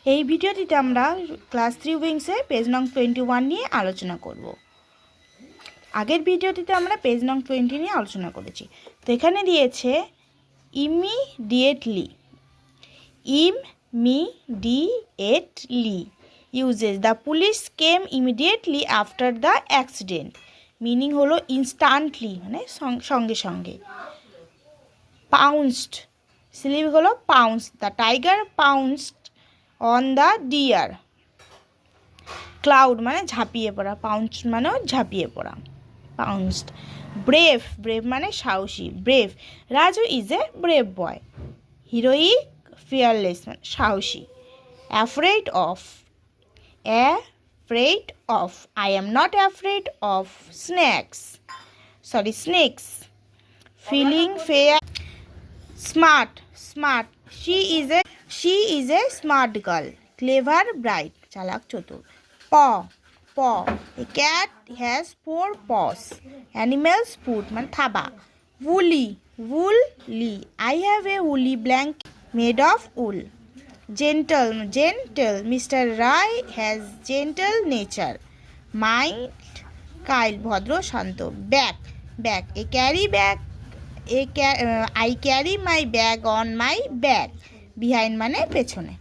এই ভিডিওটিতে আমরা ক্লাস 3 উইংসে পেজ নং 21 নিয়ে আলোচনা করব। আগের ভিডিওটিতে আমরা পেজ নং 20 নিয়ে আলোচনা করেছি। তো এখানে দিয়েছে immediately uses the police came immediately after the accident. Meaning হলো ইনস্ট্যান্টলি মানে সঙ্গে সঙ্গে। পাউন্সড স্লিপ হলো pounce, the tiger pounced on the deer. ক্লাউড মানে ঝাঁপিয়ে পড়া, পাউন্স মানেও ঝাঁপিয়ে পড়া, পাউন্সড। ব্রেভ মানে সাহসী, brave. Raju is a brave boy. Heroic fearless মানে সাহসী। Afraid of I am not afraid of snakes. Feeling fear. Smart she is a smart girl. Clever, bright, চালাক চতুর। paw a cat has 4 paws. Animals foot মানে থাবা। woolly I have a woolly blanket made of wool. gentle Mr. Rai has gentle nature. mild ভদ্র শান্ত। back a carry bag I carry my bag on my back. behind মানে পেছনে।